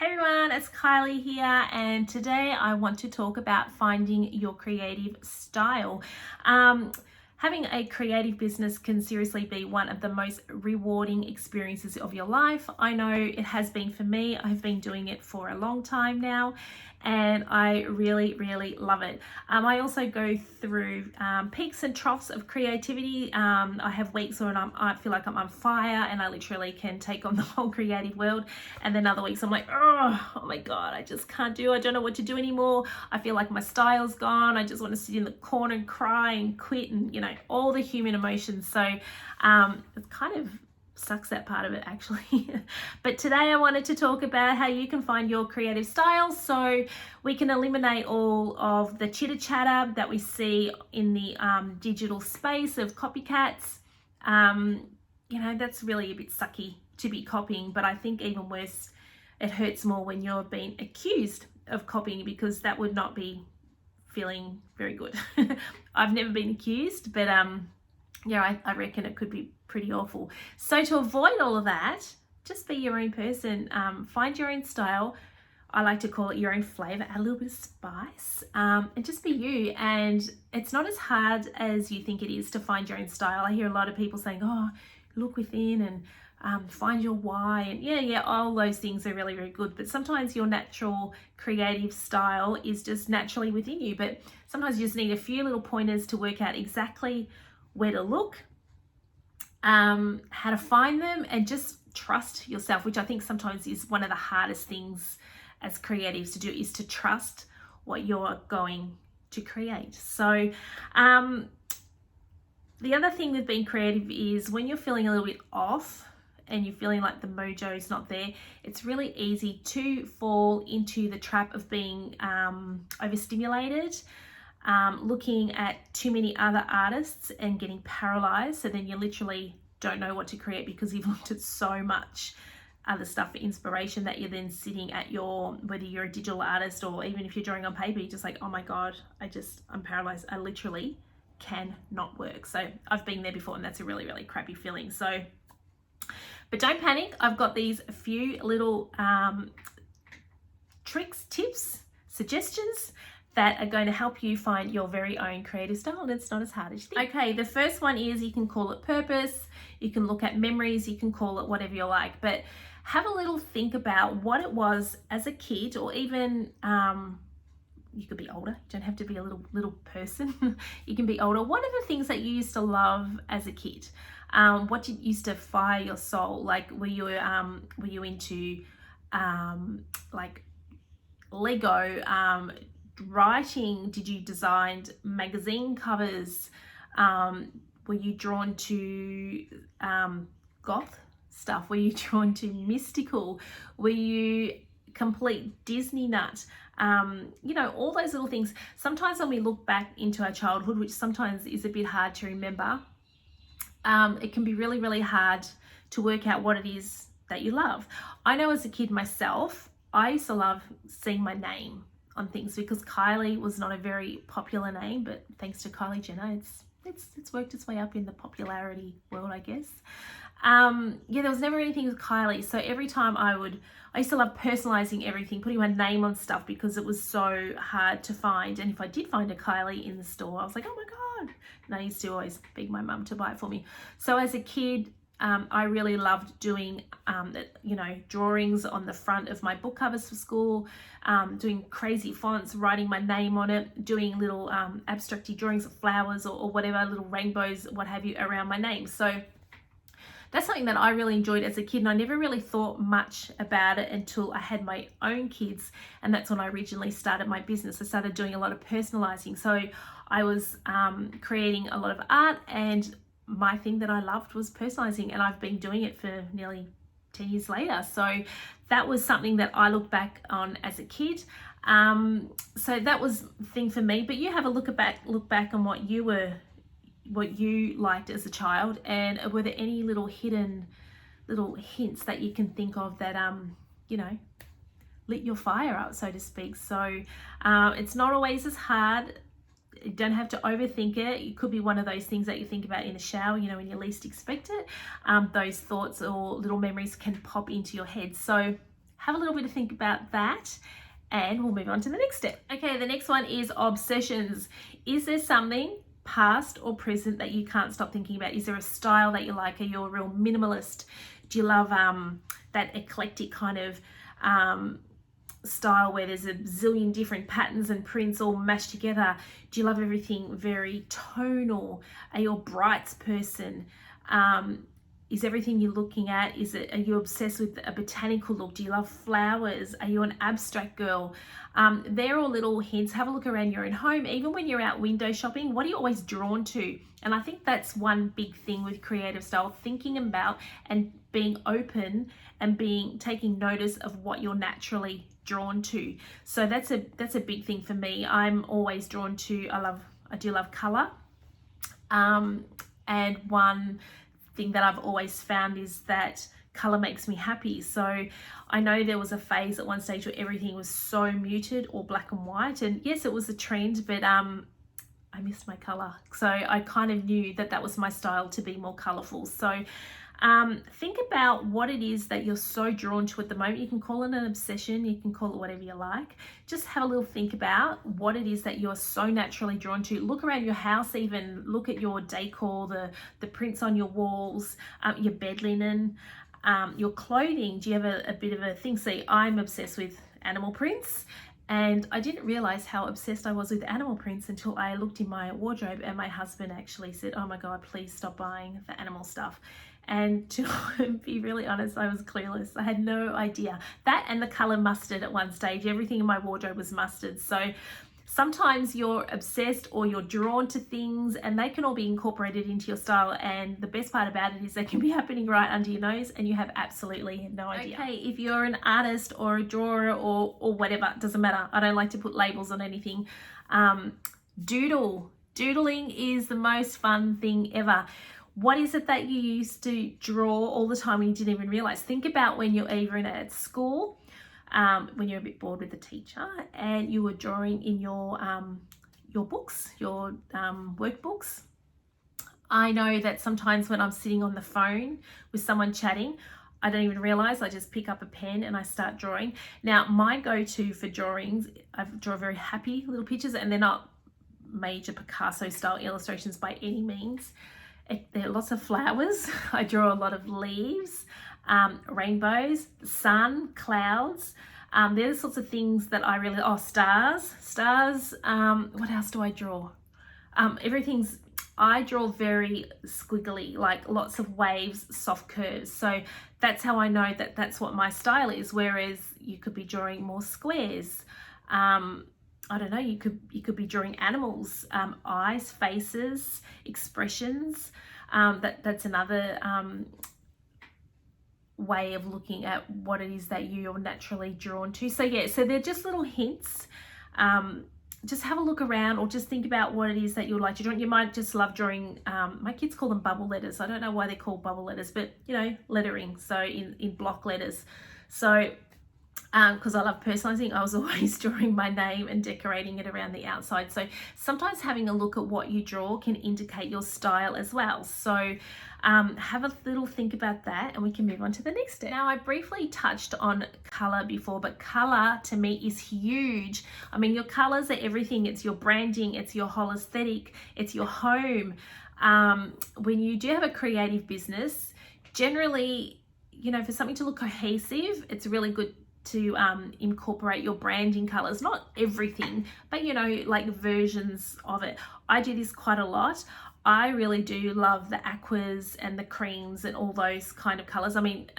Hey everyone, it's Kylie here, and today I want to talk about finding your creative style. Having a creative business can seriously be one of the most rewarding experiences of your life. I know it has been for me. I've been doing it for a long time now, and I really love it. I also go through peaks and troughs of creativity. I have weeks when I feel like I'm on fire and I literally can take on the whole creative world, and then other weeks I'm like, oh my god, I just can't I don't know what to do anymore. I feel like my style's gone. I just want to sit in the corner and cry and quit, and all the human emotions. So it kind of sucks, that part of it, actually. But today I wanted to talk about how you can find your creative style so we can eliminate all of the chitter chatter that we see in the digital space of copycats. That's really a bit sucky to be copying, but I think even worse, it hurts more when you're being accused of copying, because that would not be feeling very good. I've never been accused, but I reckon it could be pretty awful. So to avoid all of that, just be your own person. Find your own style. I like to call it your own flavor. Add a little bit of spice, and just be you. And it's not as hard as you think it is to find your own style. I hear a lot of people saying, oh, look within and find your why, and yeah, all those things are really good, but sometimes your natural creative style is just naturally within you, but sometimes you just need a few little pointers to work out exactly where to look, how to find them, and just trust yourself, which I think sometimes is one of the hardest things as creatives to do, is to trust what you're going to create. So the other thing with being creative is when you're feeling a little bit off and you're feeling like the mojo is not there, it's really easy to fall into the trap of being overstimulated, looking at too many other artists and getting paralyzed. So then you literally don't know what to create because you've looked at so much other stuff for inspiration that you're then sitting at whether you're a digital artist or even if you're drawing on paper, you're just like, oh my God, I'm paralyzed. I literally cannot work. So I've been there before, and that's a really crappy feeling. So, but don't panic. I've got these few little tricks, tips, suggestions that are going to help you find your very own creative style, and it's not as hard as you think. Okay, the first one is, you can call it purpose, you can look at memories, you can call it whatever you like, but have a little think about what it was as a kid, or even you could be older, you don't have to be a little person. You can be older. What are the things that you used to love as a kid? What used to fire your soul? Like, were you into like Lego, writing? Did you design magazine covers? Were you drawn to goth stuff? Were you drawn to mystical? Were you complete Disney nut? All those little things. Sometimes when we look back into our childhood, which sometimes is a bit hard to remember, it can be really hard to work out what it is that you love. I know as a kid myself, I used to love seeing my name on things, because Kylie was not a very popular name, but thanks to Kylie Jenner, it's worked its way up in the popularity world, I guess. There was never anything with Kylie, so every time I used to love personalizing everything, putting my name on stuff, because it was so hard to find. And if I did find a Kylie in the store, I was like, oh my god. And I used to always beg my mum to buy it for me. So as a kid, I really loved doing drawings on the front of my book covers for school, doing crazy fonts, writing my name on it, doing little abstracty drawings of flowers or whatever, little rainbows, what have you, around my name. So that's something that I really enjoyed as a kid, and I never really thought much about it until I had my own kids, and that's when I originally started my business. I started doing a lot of personalizing. So I was creating a lot of art, and my thing that I loved was personalizing, and I've been doing it for nearly 10 years later. So that was something that I look back on as a kid. So that was the thing for me. But you have a look back on what you liked as a child, and were there any little hidden little hints that you can think of that lit your fire up, so to speak. So it's not always as hard. You don't have to overthink it. It could be one of those things that you think about in the shower, when you least expect it. Those thoughts or little memories can pop into your head. So have a little bit to think about that, and we'll move on to the next step. Okay, the next one is obsessions. Is there something past or present that you can't stop thinking about? Is there a style that you like? Are you a real minimalist? Do you love that eclectic kind of style where there's a zillion different patterns and prints all mashed together? Do you love everything very tonal? Are you a brights person? Is everything you're looking at, are you obsessed with a botanical look? Do you love flowers? Are you an abstract girl? They're all little hints. Have a look around your own home. Even when you're out window shopping, what are you always drawn to? And I think that's one big thing with creative style, thinking about and being open and taking notice of what you're naturally drawn to. So that's a big thing for me. I'm always drawn to, I do love color. And one thing that I've always found is that color makes me happy. So I know there was a phase at one stage where everything was so muted or black and white, and yes, it was a trend, but I missed my color. So I kind of knew that that was my style, to be more colorful. So think about what it is that you're so drawn to at the moment. You can call it an obsession, you can call it whatever you like. Just have a little think about what it is that you're so naturally drawn to. Look around your house, even look at your decor, the prints on your walls, your bed linen, your clothing. Do you have a bit of a thing? See, I'm obsessed with animal prints, and I didn't realize how obsessed I was with animal prints until I looked in my wardrobe, and my husband actually said, "Oh my God, please stop buying the animal stuff." And to be really honest, I was clueless. I had no idea. That and the color mustard at one stage, everything in my wardrobe was mustard. So sometimes you're obsessed or you're drawn to things, and they can all be incorporated into your style. And the best part about it is they can be happening right under your nose and you have absolutely no idea. Okay, if you're an artist or a drawer or whatever, it doesn't matter. I don't like to put labels on anything. Doodling is the most fun thing ever. What is it that you used to draw all the time and you didn't even realize? Think about when you're even at school, when you're a bit bored with the teacher and you were drawing in your books, your workbooks. I know that sometimes when I'm sitting on the phone with someone chatting, I don't even realize, I just pick up a pen and I start drawing. Now, my go-to for drawings, I draw very happy little pictures, and they're not major Picasso style illustrations by any means. There are lots of flowers. I draw a lot of leaves, rainbows, the sun, clouds. They're the sorts of things that I really, stars. What else do I draw? I draw very squiggly, like lots of waves, soft curves. So that's how I know that that's what my style is. Whereas you could be drawing more squares. I don't know, you could be drawing animals, eyes, faces, expressions. That's another way of looking at what it is that you're naturally drawn to. So yeah, so they're just little hints. Just have a look around, or just think about what it is that you like to draw. You might just love drawing, my kids call them bubble letters. I don't know why they're called bubble letters, but you know, lettering, so in block letters. So because I love personalizing, I was always drawing my name and decorating it around the outside. So sometimes having a look at what you draw can indicate your style as well. So have a little think about that, and we can move on to the next step. Now, I briefly touched on color before, but color to me is huge. I mean, your colors are everything. It's your branding, it's your whole aesthetic, it's your home. When you do have a creative business, generally, you know, for something to look cohesive, it's really good to incorporate your branding colors. Not everything, but you know, like versions of it. I do this quite a lot. I really do love the aquas and the creams and all those kind of colors. I mean,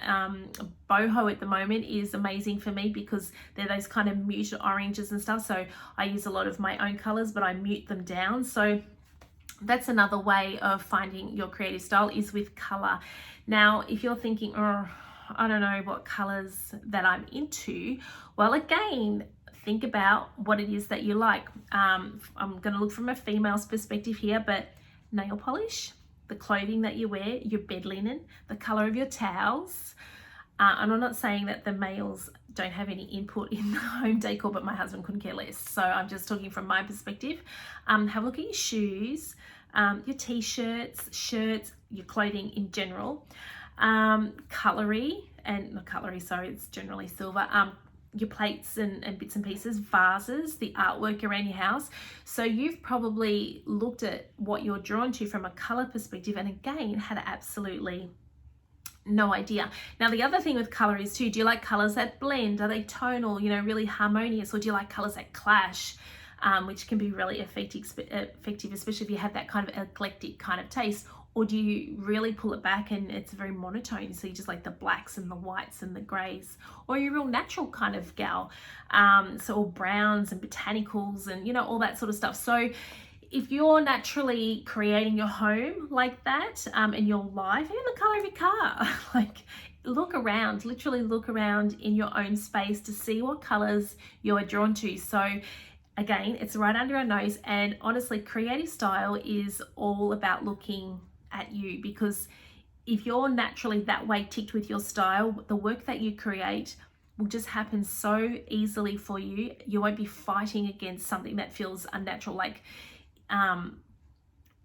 boho at the moment is amazing for me because they're those kind of muted oranges and stuff. So I use a lot of my own colors, but I mute them down. So that's another way of finding your creative style, is with color. Now, if you're thinking, oh, I don't know what colors that I'm into, well, again, think about what it is that you like. I'm going to look from a female's perspective here, but nail polish, the clothing that you wear, your bed linen, the color of your towels. And I'm not saying that the males don't have any input in the home decor, but my husband couldn't care less. So I'm just talking from my perspective. Have a look at your shoes, your t-shirts, shirts, your clothing in general. cutlery, and not cutlery, sorry, it's generally silver, your plates and bits and pieces, vases, the artwork around your house. So you've probably looked at what you're drawn to from a color perspective, and again had absolutely no idea. Now the other thing with color is too, do you like colors that blend? Are they tonal, you know, really harmonious, or do you like colors that clash, which can be really effective, especially if you have that kind of eclectic kind of taste? Or do you really pull it back and it's very monotone, so you just like the blacks and the whites and the greys? Or are you a real natural kind of gal, so all browns and botanicals and, you know, all that sort of stuff. So if you're naturally creating your home like that, in your life, even the color of your car, like look around, literally look around in your own space to see what colors you're drawn to. So again, it's right under our nose, and honestly, creative style is all about looking at you, because if you're naturally that way ticked with your style, the work that you create will just happen so easily for you. You won't be fighting against something that feels unnatural. Like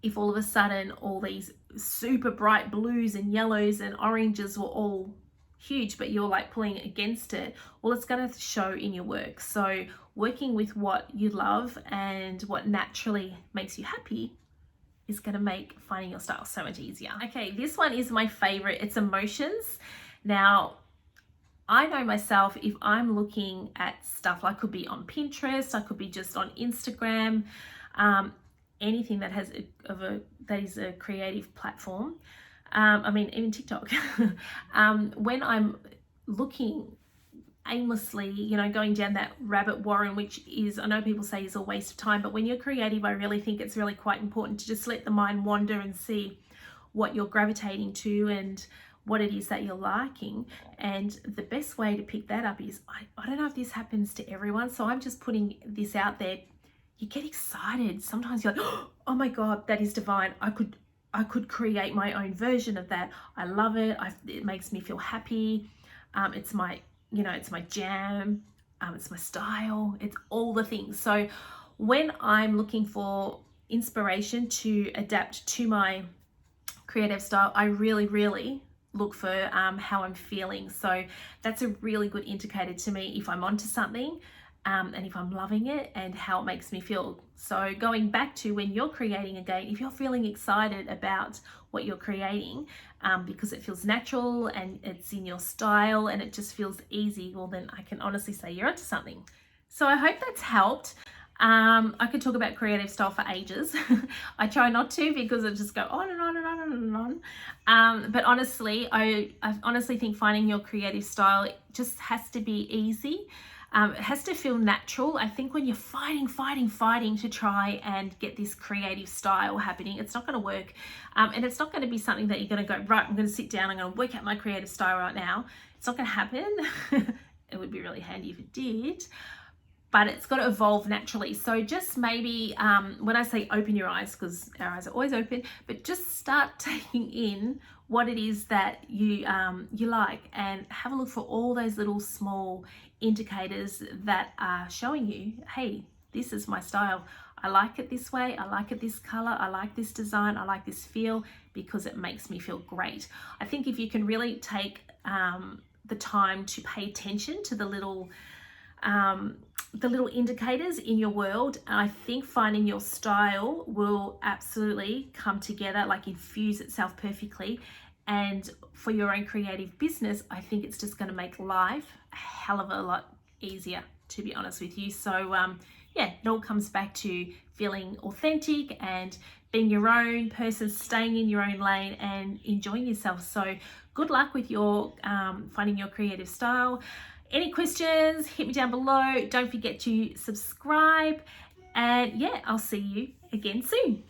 if all of a sudden all these super bright blues and yellows and oranges were all huge, but you're like pulling against it, well, it's going to show in your work. So working with what you love and what naturally makes you happy is going to make finding your style so much easier. Okay, this one is my favorite. It's emotions. Now, I know myself, if I'm looking at stuff, like could be on Pinterest, I could be just on Instagram, anything that has that is a creative platform. I mean, even TikTok. When I'm looking aimlessly, you know, going down that rabbit warren, which is, I know people say is a waste of time, but when you're creative, I really think it's really quite important to just let the mind wander and see what you're gravitating to and what it is that you're liking. And the best way to pick that up is, I don't know if this happens to everyone, so I'm just putting this out there. You get excited. Sometimes you're like, oh my God, that is divine. I could create my own version of that. I love it. It makes me feel happy. It's my, you know, it's my jam, it's my style, it's all the things. So when I'm looking for inspiration to adapt to my creative style, I really look for how I'm feeling. So that's a really good indicator to me if I'm onto something, and if I'm loving it and how it makes me feel. So going back to when you're creating again, if you're feeling excited about what you're creating, because it feels natural and it's in your style and it just feels easy, well then I can honestly say you're onto something. So I hope that's helped. I could talk about creative style for ages. I try not to, because I just go on and on and on and on. But honestly, I honestly think finding your creative style just has to be easy. It has to feel natural. I think when you're fighting to try and get this creative style happening, it's not going to work. And it's not going to be something that you're going to go, right, I'm going to sit down, I'm going to work out my creative style right now. It's not going to happen. It would be really handy if it did, but it's got to evolve naturally. So just maybe when I say open your eyes, because our eyes are always open, but just start taking in what it is that you like, and have a look for all those little small indicators that are showing you, hey, this is my style. I like it this way. I like it this color. I like this design. I like this feel, because it makes me feel great. I think if you can really take the time to pay attention to the little indicators in your world, I think finding your style will absolutely come together, like infuse itself perfectly. And for your own creative business, I think it's just going to make life a hell of a lot easier, to be honest with you. So yeah, it all comes back to feeling authentic and being your own person, staying in your own lane and enjoying yourself. So good luck with your finding your creative style. Any questions, hit me down below. Don't forget to subscribe. And yeah, I'll see you again soon.